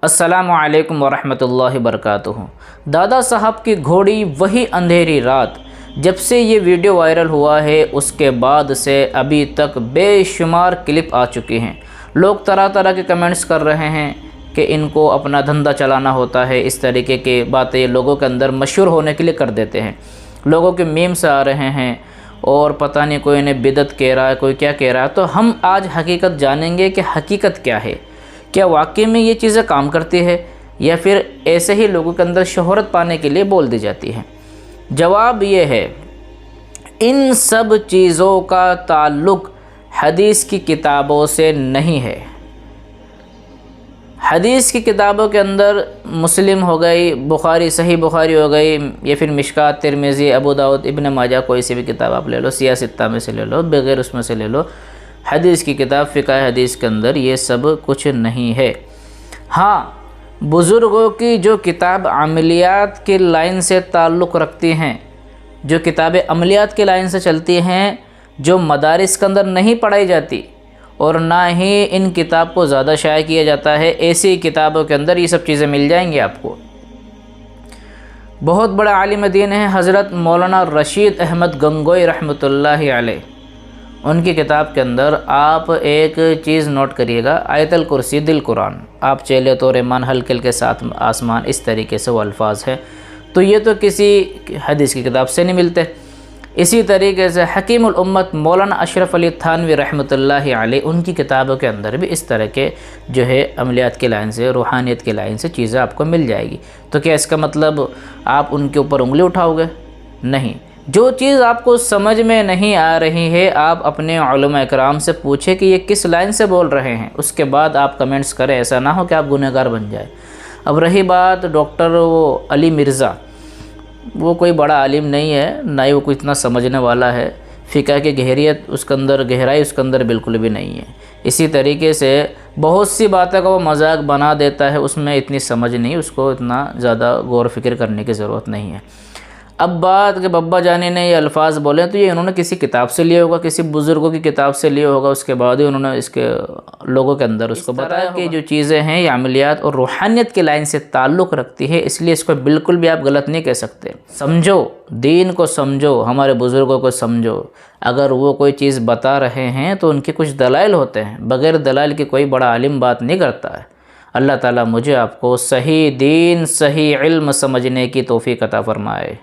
السلام علیکم ورحمۃ اللہ وبرکاتہ۔ دادا صاحب کی گھوڑی وہی اندھیری رات، جب سے یہ ویڈیو وائرل ہوا ہے اس کے بعد سے ابھی تک بے شمار کلپ آ چکے ہیں۔ لوگ طرح طرح کے کمنٹس کر رہے ہیں کہ ان کو اپنا دھندا چلانا ہوتا ہے، اس طریقے کی باتیں لوگوں کے اندر مشہور ہونے کے لیے کر دیتے ہیں۔ لوگوں کے میمز آ رہے ہیں اور پتہ نہیں کوئی انہیں بدعت کہہ رہا ہے، کوئی کیا کہہ رہا ہے۔ تو ہم آج حقیقت جانیں گے کہ حقیقت کیا ہے، کیا واقعی میں یہ چیزیں کام کرتی ہے یا پھر ایسے ہی لوگوں کے اندر شہرت پانے کے لیے بول دی جاتی ہے۔ جواب یہ ہے، ان سب چیزوں کا تعلق حدیث کی کتابوں سے نہیں ہے۔ حدیث کی کتابوں کے اندر مسلم ہو گئی، بخاری، صحیح بخاری ہو گئی، یا پھر مشکات، ترمذی، ابو داؤد، ابن ماجہ، کوئی سی بھی کتاب آپ لے لو، سیاہ ستہ میں سے لے لو، بغیر اس میں سے لے لو، حدیث کی کتاب، فقہ حدیث کے اندر یہ سب کچھ نہیں ہے۔ ہاں، بزرگوں کی جو کتاب عملیات کی لائن سے تعلق رکھتی ہیں، جو کتابیں عملیات کی لائن سے چلتی ہیں، جو مدارس کے اندر نہیں پڑھائی جاتی اور نہ ہی ان کتاب کو زیادہ شائع کیا جاتا ہے، ایسی کتابوں کے اندر یہ سب چیزیں مل جائیں گی آپ کو۔ بہت بڑا عالم دین ہے حضرت مولانا رشید احمد گنگوئی رحمۃ اللہ علیہ، ان کی کتاب کے اندر آپ ایک چیز نوٹ کریے گا، آیت الکرسی دل قرآن، آپ چیلے تو ریمان ہلکل کے ساتھ آسمان، اس طریقے سے وہ الفاظ ہیں۔ تو یہ تو کسی حدیث کی کتاب سے نہیں ملتے۔ اسی طریقے سے حکیم الامت مولانا اشرف علی تھانوی رحمۃ اللہ علیہ، ان کی کتابوں کے اندر بھی اس طرح کے جو ہے عملیات کی لائن سے، روحانیت کی لائن سے چیزیں آپ کو مل جائے گی۔ تو کیا اس کا مطلب آپ ان کے اوپر انگلی اٹھاؤ گے؟ نہیں۔ جو چیز آپ کو سمجھ میں نہیں آ رہی ہے، آپ اپنے علماء اکرام سے پوچھیں کہ یہ کس لائن سے بول رہے ہیں، اس کے بعد آپ کمنٹس کریں، ایسا نہ ہو کہ آپ گنہگار بن جائیں۔ اب رہی بات ڈاکٹر علی مرزا، وہ کوئی بڑا عالم نہیں ہے، نہ ہی وہ کوئی اتنا سمجھنے والا ہے، فقہ کی گہریت اس کے اندر، گہرائی اس کے اندر بالکل بھی نہیں ہے۔ اسی طریقے سے بہت سی باتیں کا وہ مذاق بنا دیتا ہے، اس میں اتنی سمجھ نہیں، اس کو اتنا زیادہ غور و فکر کرنے کی ضرورت نہیں ہے۔ اب بات کہ بابا جانی نے یہ الفاظ بولے تو یہ انہوں نے کسی کتاب سے لیا ہوگا، کسی بزرگوں کی کتاب سے لیا ہوگا، اس کے بعد ہی انہوں نے اس کے لوگوں کے اندر اس کو بتایا کہ جو چیزیں ہیں یہ عملیات اور روحانیت کی لائن سے تعلق رکھتی ہے، اس لیے اس کو بالکل بھی آپ غلط نہیں کہہ سکتے۔ سمجھو، دین کو سمجھو، ہمارے بزرگوں کو سمجھو۔ اگر وہ کوئی چیز بتا رہے ہیں تو ان کے کچھ دلائل ہوتے ہیں، بغیر دلائل کے کوئی بڑا عالم بات نہیں کرتا ہے۔ اللہ تعالیٰ مجھے آپ کو صحیح دین، صحیح علم سمجھنے کی توفیق عطا فرمائے۔